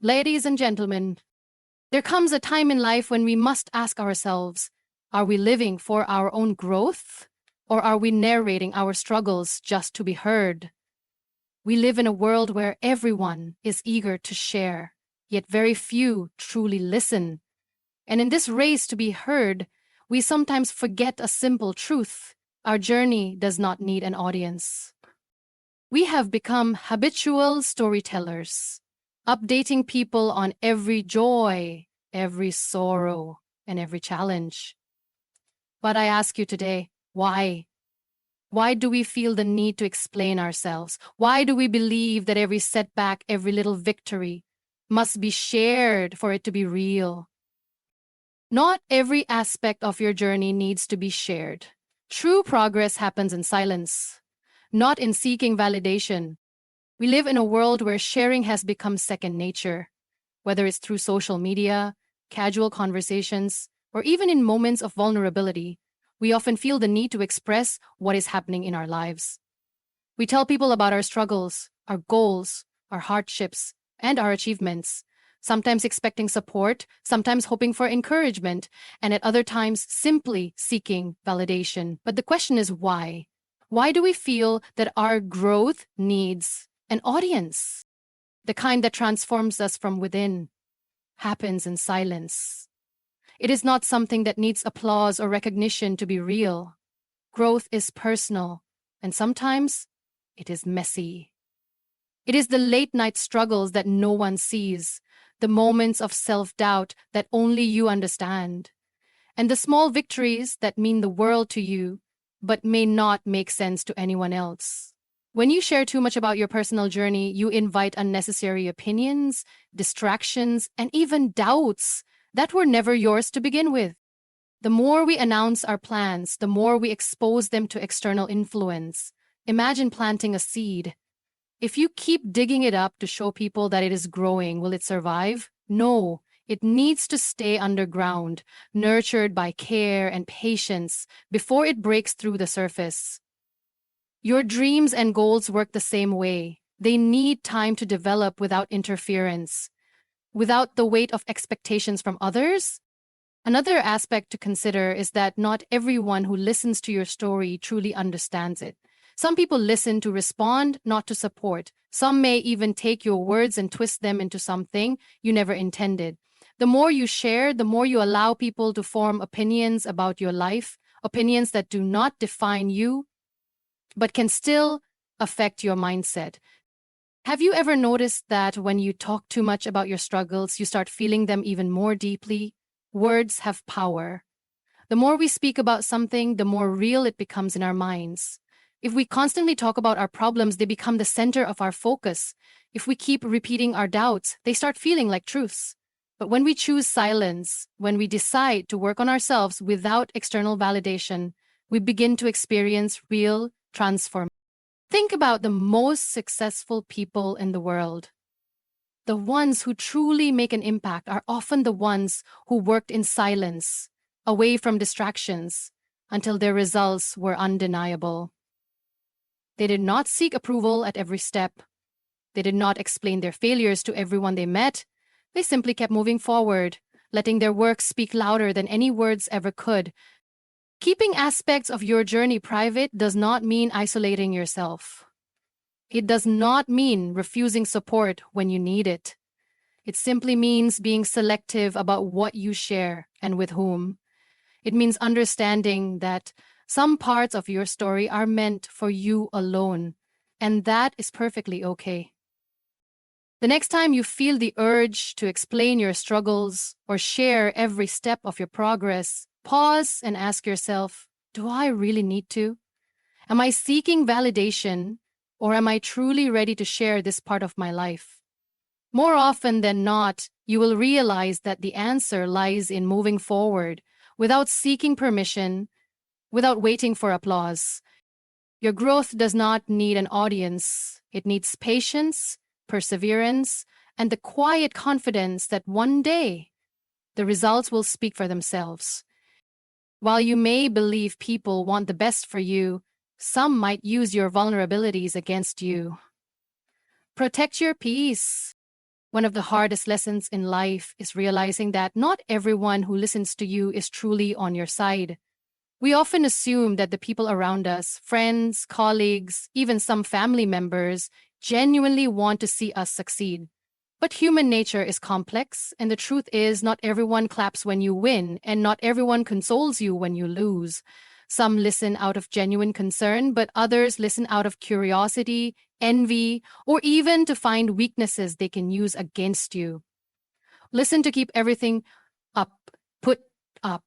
Ladies and gentlemen, there comes a time in life when we must ask ourselves, are we living for our own growth? Or are we narrating our struggles just to be heard? We live in a world where everyone is eager to share, yet very few truly listen. And in this race to be heard, we sometimes forget a simple truth. Our journey does not need an audience. We have become habitual storytellers, updating people on every joy, every sorrow, and every challenge. But I ask you today, why? Why do we feel the need to explain ourselves? Why do we believe that every setback, every little victory must be shared for it to be real? Not every aspect of your journey needs to be shared. True progress happens in silence, not in seeking validation. We live in a world where sharing has become second nature, whether it's through social media, casual conversations, or even in moments of vulnerability. We often feel the need to express what is happening in our lives. We tell people about our struggles, our goals, our hardships, and our achievements, sometimes expecting support, sometimes hoping for encouragement, and at other times simply seeking validation. But the question is why? Why do we feel that our growth needs an audience? The kind that transforms us from within happens in silence. It is not something that needs applause or recognition to be real. Growth is personal, and sometimes it is messy. It is the late-night struggles that no one sees, the moments of self-doubt that only you understand, and the small victories that mean the world to you, but may not make sense to anyone else. When you share too much about your personal journey, you invite unnecessary opinions, distractions, and even doubts that were never yours to begin with. The more we announce our plans, the more we expose them to external influence. Imagine planting a seed. If you keep digging it up to show people that it is growing, will it survive? No, it needs to stay underground, nurtured by care and patience before it breaks through the surface. Your dreams and goals work the same way. They need time to develop without interference, without the weight of expectations from others. Another aspect to consider is that not everyone who listens to your story truly understands it. Some people listen to respond, not to support. Some may even take your words and twist them into something you never intended. The more you share, the more you allow people to form opinions about your life, opinions that do not define you, but can still affect your mindset. Have you ever noticed that when you talk too much about your struggles, you start feeling them even more deeply? Words have power. The more we speak about something, the more real it becomes in our minds. If we constantly talk about our problems, they become the center of our focus. If we keep repeating our doubts, they start feeling like truths. But when we choose silence, when we decide to work on ourselves without external validation, we begin to experience real transformation. Think about the most successful people in the world. The ones who truly make an impact are often the ones who worked in silence, away from distractions, until their results were undeniable. They did not seek approval at every step. They did not explain their failures to everyone they met. They simply kept moving forward, letting their work speak louder than any words ever could. Keeping aspects of your journey private does not mean isolating yourself. It does not mean refusing support when you need it. It simply means being selective about what you share and with whom. It means understanding that some parts of your story are meant for you alone, and that is perfectly okay. The next time you feel the urge to explain your struggles or share every step of your progress, pause and ask yourself, do I really need to? Am I seeking validation, or am I truly ready to share this part of my life? More often than not, you will realize that the answer lies in moving forward without seeking permission, without waiting for applause. Your growth does not need an audience. It needs patience, perseverance, and the quiet confidence that one day the results will speak for themselves. While you may believe people want the best for you, some might use your vulnerabilities against you. Protect your peace. One of the hardest lessons in life is realizing that not everyone who listens to you is truly on your side. We often assume that the people around us, friends, colleagues, even some family members, genuinely want to see us succeed. But human nature is complex, and the truth is not everyone claps when you win, and not everyone consoles you when you lose. Some listen out of genuine concern, but others listen out of curiosity, envy, or even to find weaknesses they can use against you. Listen to keep everything up, put up.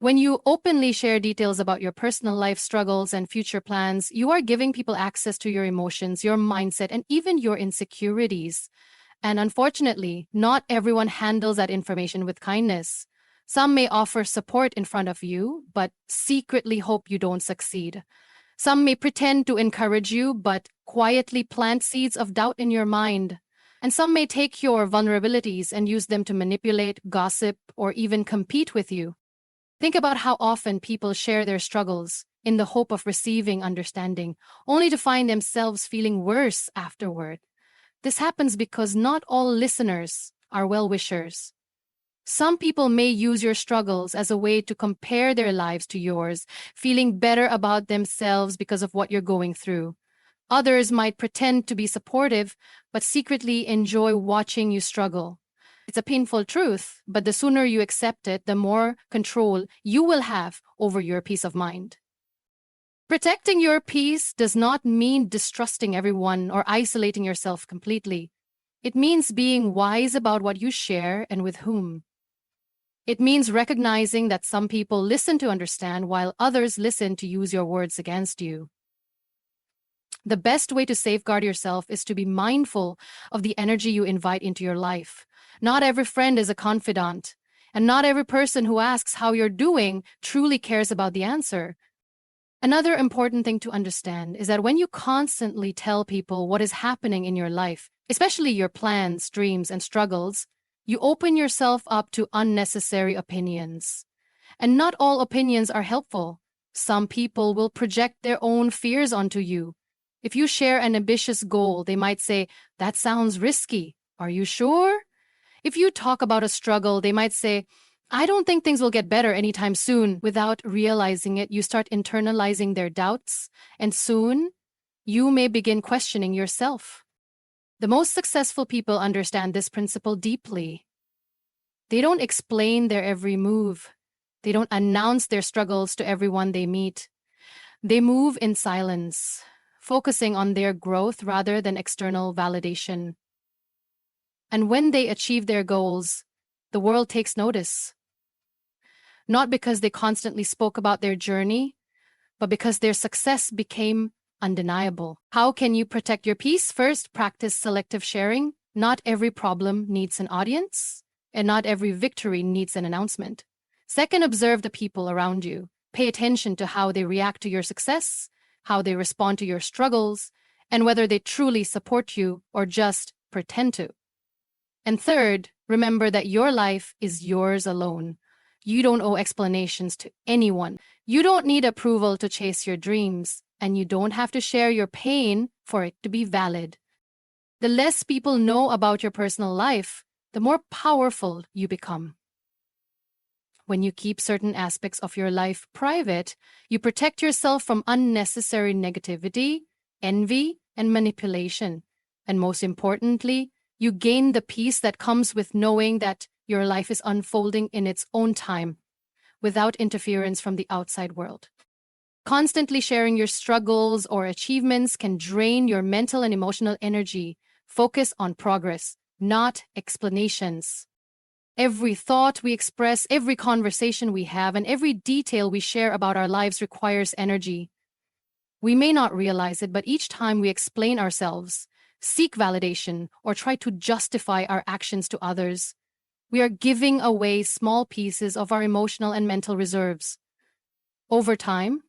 When you openly share details about your personal life struggles and future plans, you are giving people access to your emotions, your mindset, and even your insecurities. And unfortunately, not everyone handles that information with kindness. Some may offer support in front of you, but secretly hope you don't succeed. Some may pretend to encourage you, but quietly plant seeds of doubt in your mind. And some may take your vulnerabilities and use them to manipulate, gossip, or even compete with you. Think about how often people share their struggles in the hope of receiving understanding, only to find themselves feeling worse afterward. This happens because not all listeners are well-wishers. Some people may use your struggles as a way to compare their lives to yours, feeling better about themselves because of what you're going through. Others might pretend to be supportive, but secretly enjoy watching you struggle. It's a painful truth, but the sooner you accept it, the more control you will have over your peace of mind. Protecting your peace does not mean distrusting everyone or isolating yourself completely. It means being wise about what you share and with whom. It means recognizing that some people listen to understand while others listen to use your words against you. The best way to safeguard yourself is to be mindful of the energy you invite into your life. Not every friend is a confidant, and not every person who asks how you're doing truly cares about the answer. Another important thing to understand is that when you constantly tell people what is happening in your life, especially your plans, dreams, and struggles, you open yourself up to unnecessary opinions. And not all opinions are helpful. Some people will project their own fears onto you. If you share an ambitious goal, they might say, "That sounds risky. Are you sure?" If you talk about a struggle, they might say, "I don't think things will get better anytime soon." Without realizing it, you start internalizing their doubts, and soon, you may begin questioning yourself. The most successful people understand this principle deeply. They don't explain their every move. They don't announce their struggles to everyone they meet. They move in silence, focusing on their growth rather than external validation. And when they achieve their goals, the world takes notice. Not because they constantly spoke about their journey, but because their success became undeniable. How can you protect your peace? First, practice selective sharing. Not every problem needs an audience, and not every victory needs an announcement. Second, observe the people around you. Pay attention to how they react to your success, how they respond to your struggles, and whether they truly support you or just pretend to. And third, remember that your life is yours alone. You don't owe explanations to anyone. You don't need approval to chase your dreams, and you don't have to share your pain for it to be valid. The less people know about your personal life, the more powerful you become. When you keep certain aspects of your life private, you protect yourself from unnecessary negativity, envy, and manipulation. And most importantly, you gain the peace that comes with knowing that your life is unfolding in its own time, without interference from the outside world. Constantly sharing your struggles or achievements can drain your mental and emotional energy. Focus on progress, not explanations. Every thought we express, every conversation we have, and every detail we share about our lives requires energy. We may not realize it, but each time we explain ourselves, seek validation, or try to justify our actions to others, we are giving away small pieces of our emotional and mental reserves. Over time,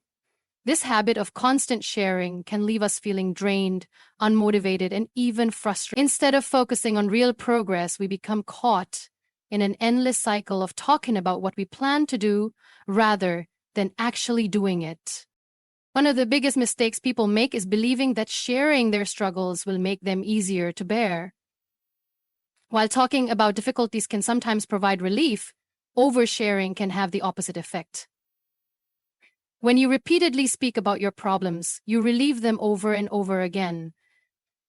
this habit of constant sharing can leave us feeling drained, unmotivated, and even frustrated. Instead of focusing on real progress, we become caught in an endless cycle of talking about what we plan to do rather than actually doing it. One of the biggest mistakes people make is believing that sharing their struggles will make them easier to bear. While talking about difficulties can sometimes provide relief, oversharing can have the opposite effect. When you repeatedly speak about your problems, you relieve them over and over again.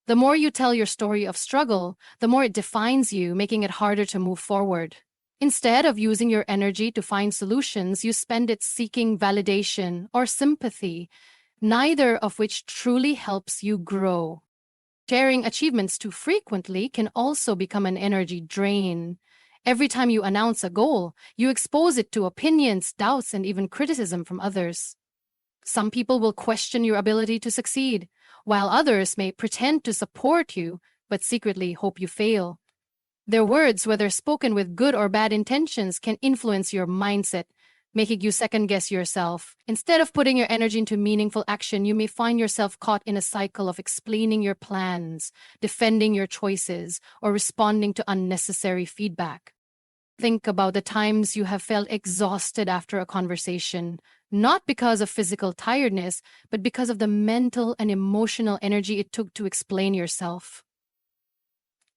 The more you tell your story of struggle, the more it defines you, making it harder to move forward. Instead of using your energy to find solutions, you spend it seeking validation or sympathy, neither of which truly helps you grow. Sharing achievements too frequently can also become an energy drain. Every time you announce a goal, you expose it to opinions, doubts, and even criticism from others. Some people will question your ability to succeed, while others may pretend to support you but secretly hope you fail. Their words, whether spoken with good or bad intentions, can influence your mindset, making you second-guess yourself. Instead of putting your energy into meaningful action, you may find yourself caught in a cycle of explaining your plans, defending your choices, or responding to unnecessary feedback. Think about the times you have felt exhausted after a conversation, not because of physical tiredness, but because of the mental and emotional energy it took to explain yourself.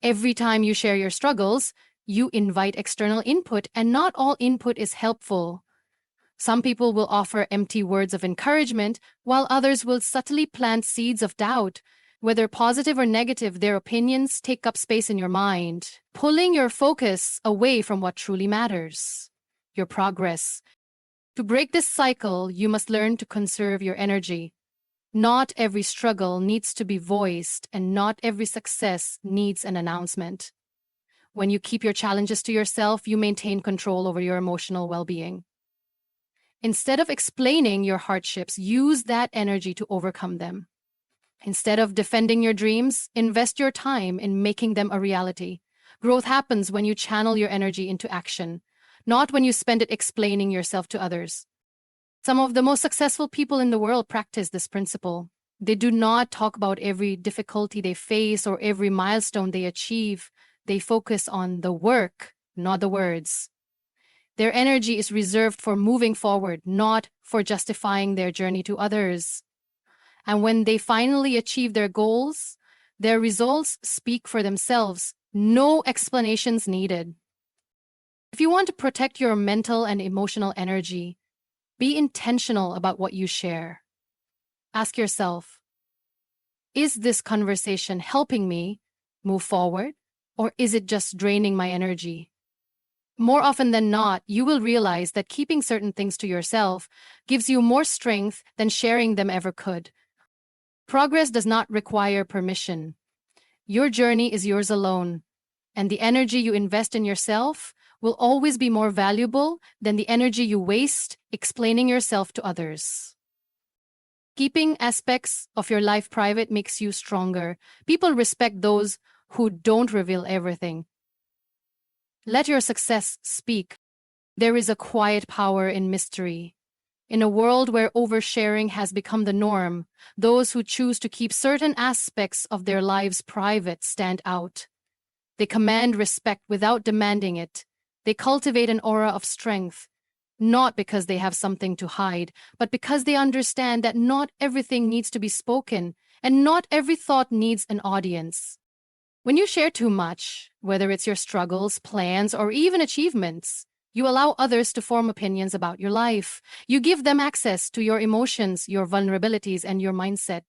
Every time you share your struggles, you invite external input, and not all input is helpful. Some people will offer empty words of encouragement, while others will subtly plant seeds of doubt. Whether positive or negative, their opinions take up space in your mind, pulling your focus away from what truly matters, your progress. To break this cycle, you must learn to conserve your energy. Not every struggle needs to be voiced, and not every success needs an announcement. When you keep your challenges to yourself, you maintain control over your emotional well-being. Instead of explaining your hardships, use that energy to overcome them. Instead of defending your dreams, invest your time in making them a reality. Growth happens when you channel your energy into action, not when you spend it explaining yourself to others. Some of the most successful people in the world practice this principle. They do not talk about every difficulty they face or every milestone they achieve. They focus on the work, not the words. Their energy is reserved for moving forward, not for justifying their journey to others. And when they finally achieve their goals, their results speak for themselves. No explanations needed. If you want to protect your mental and emotional energy, be intentional about what you share. Ask yourself, is this conversation helping me move forward, or is it just draining my energy? More often than not, you will realize that keeping certain things to yourself gives you more strength than sharing them ever could. Progress does not require permission. Your journey is yours alone, and the energy you invest in yourself will always be more valuable than the energy you waste explaining yourself to others. Keeping aspects of your life private makes you stronger. People respect those who don't reveal everything. Let your success speak. There is a quiet power in mystery. In a world where oversharing has become the norm, those who choose to keep certain aspects of their lives private stand out. They command respect without demanding it. They cultivate an aura of strength, not because they have something to hide, but because they understand that not everything needs to be spoken, and not every thought needs an audience. When you share too much, whether it's your struggles, plans, or even achievements, you allow others to form opinions about your life. You give them access to your emotions, your vulnerabilities, and your mindset.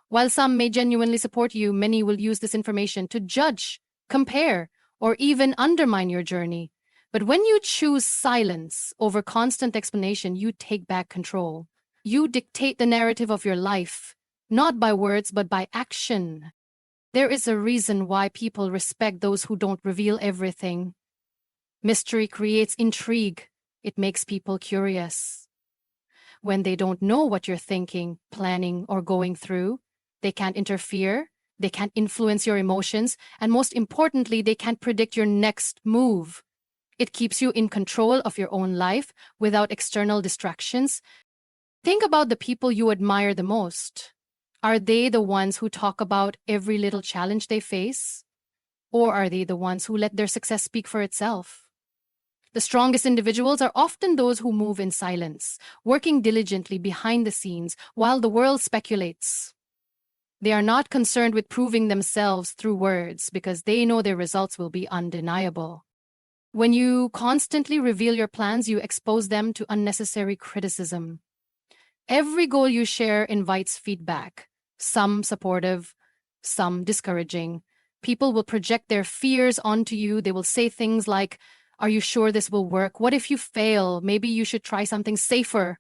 While some may genuinely support you, many will use this information to judge, compare, or even undermine your journey. But when you choose silence over constant explanation, you take back control. You dictate the narrative of your life, not by words, but by action. There is a reason why people respect those who don't reveal everything. Mystery creates intrigue. It makes people curious. When they don't know what you're thinking, planning, or going through, they can't interfere, they can't influence your emotions, and most importantly, they can't predict your next move. It keeps you in control of your own life without external distractions. Think about the people you admire the most. Are they the ones who talk about every little challenge they face? Or are they the ones who let their success speak for itself? The strongest individuals are often those who move in silence, working diligently behind the scenes while the world speculates. They are not concerned with proving themselves through words because they know their results will be undeniable. When you constantly reveal your plans, you expose them to unnecessary criticism. Every goal you share invites feedback, some supportive, some discouraging. People will project their fears onto you. They will say things like, "Are you sure this will work? What if you fail? Maybe you should try something safer."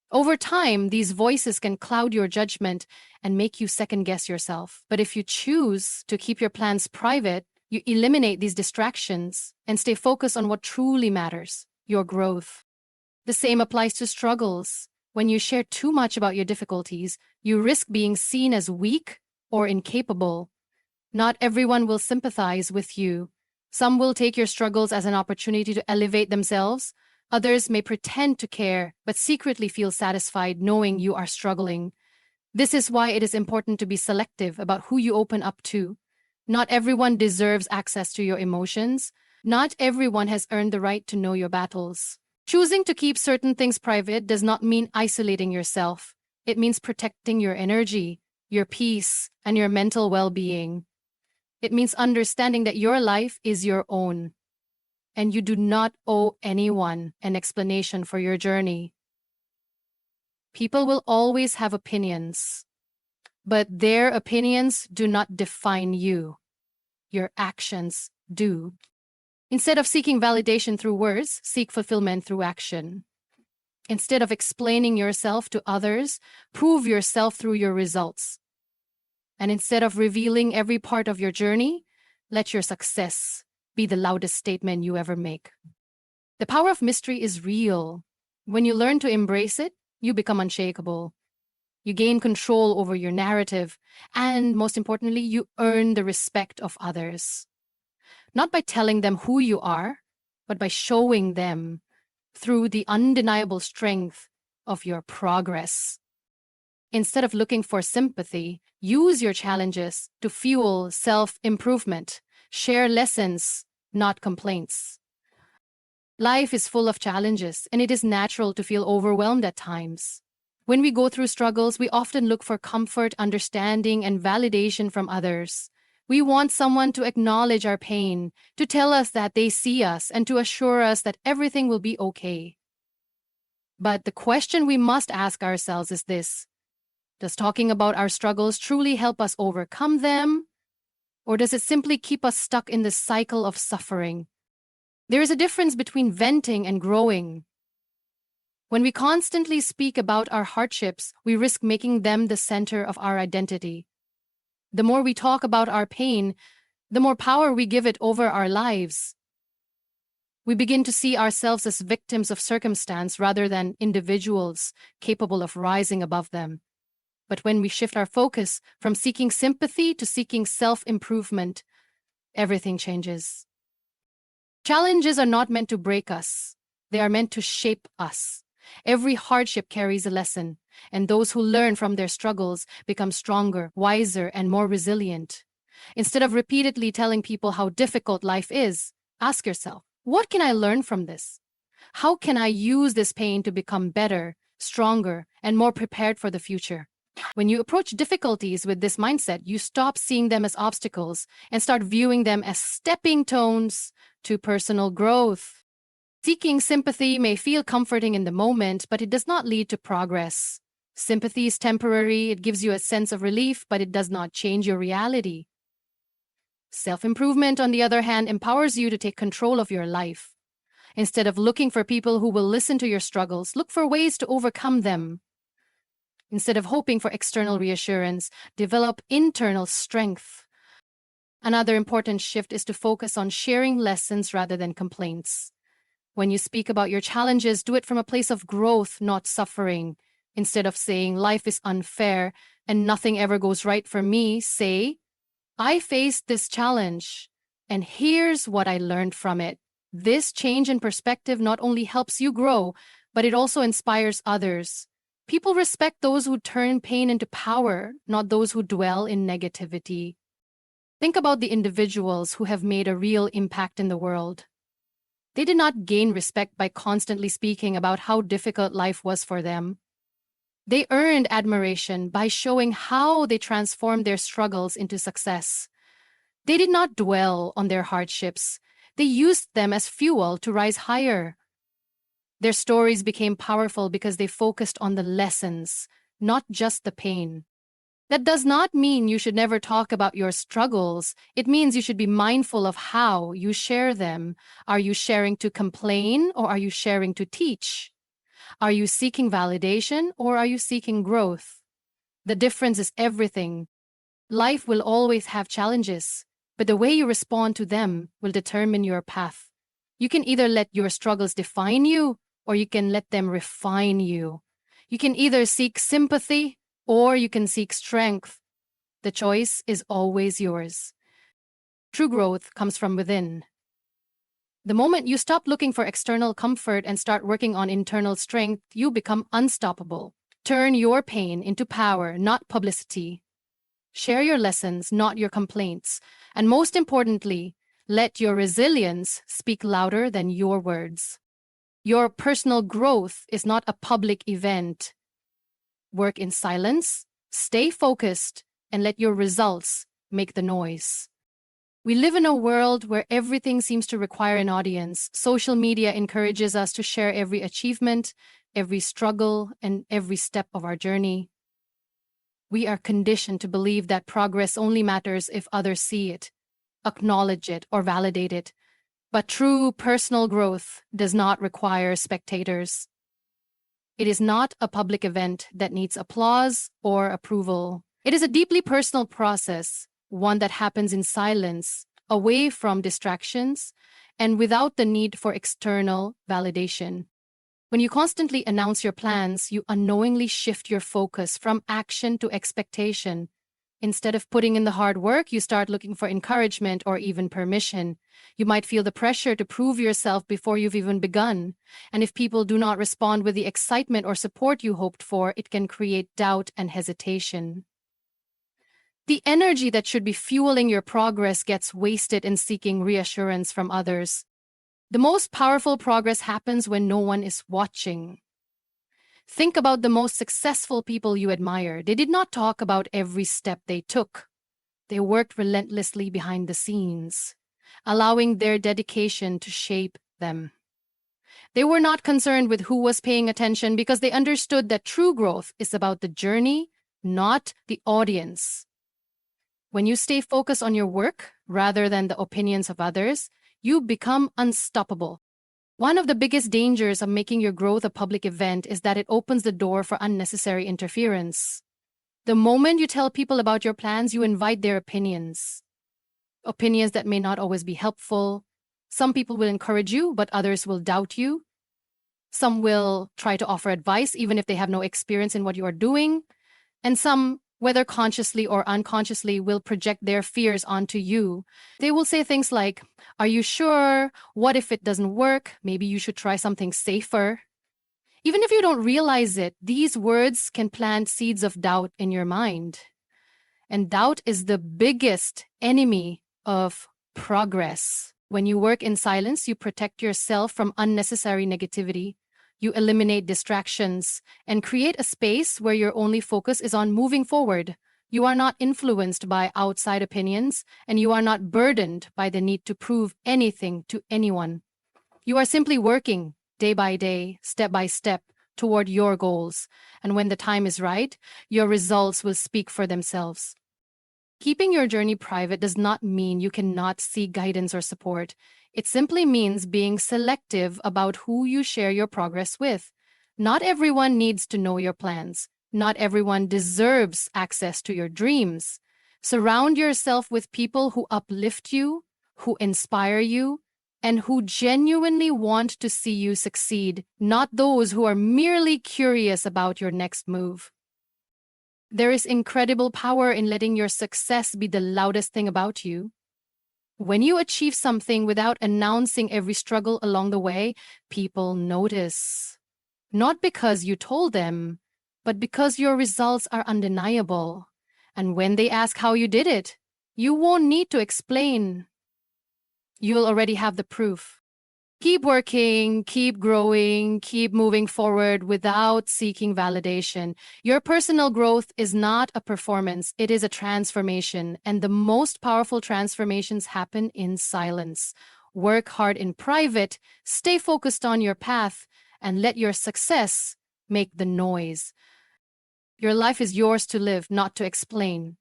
Over time, these voices can cloud your judgment and make you second-guess yourself. But if you choose to keep your plans private, you eliminate these distractions and stay focused on what truly matters, your growth. The same applies to struggles. When you share too much about your difficulties, you risk being seen as weak or incapable. Not everyone will sympathize with you. Some will take your struggles as an opportunity to elevate themselves. Others may pretend to care, but secretly feel satisfied knowing you are struggling. This is why it is important to be selective about who you open up to. Not everyone deserves access to your emotions. Not everyone has earned the right to know your battles. Choosing to keep certain things private does not mean isolating yourself. It means protecting your energy, your peace, and your mental well-being. It means understanding that your life is your own, and you do not owe anyone an explanation for your journey. People will always have opinions, but their opinions do not define you. Your actions do. Instead of seeking validation through words, seek fulfillment through action. Instead of explaining yourself to others, prove yourself through your results. And instead of revealing every part of your journey, let your success be the loudest statement you ever make. The power of mystery is real. When you learn to embrace it, you become unshakable. You gain control over your narrative, and most importantly, you earn the respect of others. Not by telling them who you are, but by showing them through the undeniable strength of your progress. Instead of looking for sympathy, use your challenges to fuel self-improvement. Share lessons, not complaints. Life is full of challenges, and it is natural to feel overwhelmed at times. When we go through struggles, we often look for comfort, understanding, and validation from others. We want someone to acknowledge our pain, to tell us that they see us, and to assure us that everything will be okay. But the question we must ask ourselves is this: does talking about our struggles truly help us overcome them? Or does it simply keep us stuck in this cycle of suffering? There is a difference between venting and growing. When we constantly speak about our hardships, we risk making them the center of our identity. The more we talk about our pain, the more power we give it over our lives. We begin to see ourselves as victims of circumstance rather than individuals capable of rising above them. But when we shift our focus from seeking sympathy to seeking self-improvement, everything changes. Challenges are not meant to break us. They are meant to shape us. Every hardship carries a lesson, and those who learn from their struggles become stronger, wiser, and more resilient. Instead of repeatedly telling people how difficult life is, ask yourself, what can I learn from this? How can I use this pain to become better, stronger, and more prepared for the future? When you approach difficulties with this mindset, you stop seeing them as obstacles and start viewing them as stepping stones to personal growth. Seeking sympathy may feel comforting in the moment, but it does not lead to progress. Sympathy is temporary, it gives you a sense of relief, but it does not change your reality. Self-improvement, on the other hand, empowers you to take control of your life. Instead of looking for people who will listen to your struggles, look for ways to overcome them. Instead of hoping for external reassurance, develop internal strength. Another important shift is to focus on sharing lessons rather than complaints. When you speak about your challenges, do it from a place of growth, not suffering. Instead of saying, "Life is unfair and nothing ever goes right for me," say, "I faced this challenge, and here's what I learned from it." This change in perspective not only helps you grow, but it also inspires others. People respect those who turn pain into power, not those who dwell in negativity. Think about the individuals who have made a real impact in the world. They did not gain respect by constantly speaking about how difficult life was for them. They earned admiration by showing how they transformed their struggles into success. They did not dwell on their hardships. They used them as fuel to rise higher. Their stories became powerful because they focused on the lessons, not just the pain. That does not mean you should never talk about your struggles. It means you should be mindful of how you share them. Are you sharing to complain or are you sharing to teach? Are you seeking validation or are you seeking growth? The difference is everything. Life will always have challenges, but the way you respond to them will determine your path. You can either let your struggles define you or you can let them refine you. You can either seek sympathy or you can seek strength. The choice is always yours. True growth comes from within. The moment you stop looking for external comfort and start working on internal strength, you become unstoppable. Turn your pain into power, not publicity. Share your lessons, not your complaints. And most importantly, let your resilience speak louder than your words. Your personal growth is not a public event. Work in silence, stay focused, and let your results make the noise. We live in a world where everything seems to require an audience. Social media encourages us to share every achievement, every struggle, and every step of our journey. We are conditioned to believe that progress only matters if others see it, acknowledge it, or validate it. But true personal growth does not require spectators. It is not a public event that needs applause or approval. It is a deeply personal process, one that happens in silence, away from distractions, and without the need for external validation. When you constantly announce your plans, you unknowingly shift your focus from action to expectation. Instead of putting in the hard work, you start looking for encouragement or even permission. You might feel the pressure to prove yourself before you've even begun. And if people do not respond with the excitement or support you hoped for, it can create doubt and hesitation. The energy that should be fueling your progress gets wasted in seeking reassurance from others. The most powerful progress happens when no one is watching. Think about the most successful people you admire. They did not talk about every step they took. They worked relentlessly behind the scenes, allowing their dedication to shape them. They were not concerned with who was paying attention because they understood that true growth is about the journey, not the audience. When you stay focused on your work rather than the opinions of others, you become unstoppable. One of the biggest dangers of making your growth a public event is that it opens the door for unnecessary interference. The moment you tell people about your plans, you invite their opinions. Opinions that may not always be helpful. Some people will encourage you, but others will doubt you. Some will try to offer advice even if they have no experience in what you are doing. And some, whether consciously or unconsciously, will project their fears onto you. They will say things like, "Are you sure? What if it doesn't work? Maybe you should try something safer." Even if you don't realize it, these words can plant seeds of doubt in your mind. And doubt is the biggest enemy of progress. When you work in silence, you protect yourself from unnecessary negativity. You eliminate distractions and create a space where your only focus is on moving forward. You are not influenced by outside opinions, and you are not burdened by the need to prove anything to anyone. You are simply working day by day, step by step, toward your goals. And when the time is right, your results will speak for themselves. Keeping your journey private does not mean you cannot seek guidance or support. It simply means being selective about who you share your progress with. Not everyone needs to know your plans. Not everyone deserves access to your dreams. Surround yourself with people who uplift you, who inspire you, and who genuinely want to see you succeed, not those who are merely curious about your next move. There is incredible power in letting your success be the loudest thing about you. When you achieve something without announcing every struggle along the way, people notice. Not because you told them, but because your results are undeniable. And when they ask how you did it, you won't need to explain. You'll already have the proof. Keep working, keep growing, keep moving forward without seeking validation. Your personal growth is not a performance, it is a transformation. And the most powerful transformations happen in silence. Work hard in private, stay focused on your path, and let your success make the noise. Your life is yours to live, not to explain.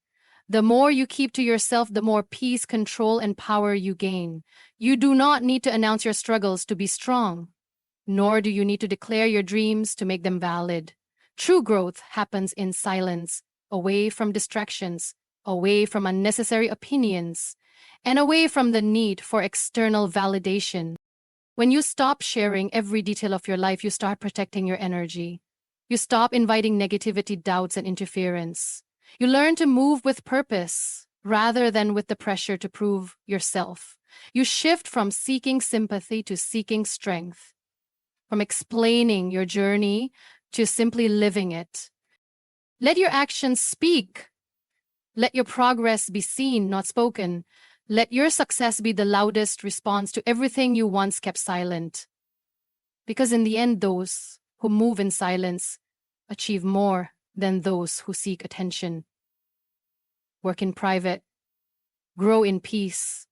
The more you keep to yourself, the more peace, control, and power you gain. You do not need to announce your struggles to be strong, nor do you need to declare your dreams to make them valid. True growth happens in silence, away from distractions, away from unnecessary opinions, and away from the need for external validation. When you stop sharing every detail of your life, you start protecting your energy. You stop inviting negativity, doubts, and interference. You learn to move with purpose rather than with the pressure to prove yourself. You shift from seeking sympathy to seeking strength, from explaining your journey to simply living it. Let your actions speak. Let your progress be seen, not spoken. Let your success be the loudest response to everything you once kept silent. Because in the end, those who move in silence achieve more than those who seek attention. Work in private, grow in peace,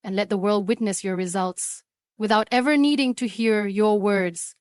and let the world witness your results without ever needing to hear your words.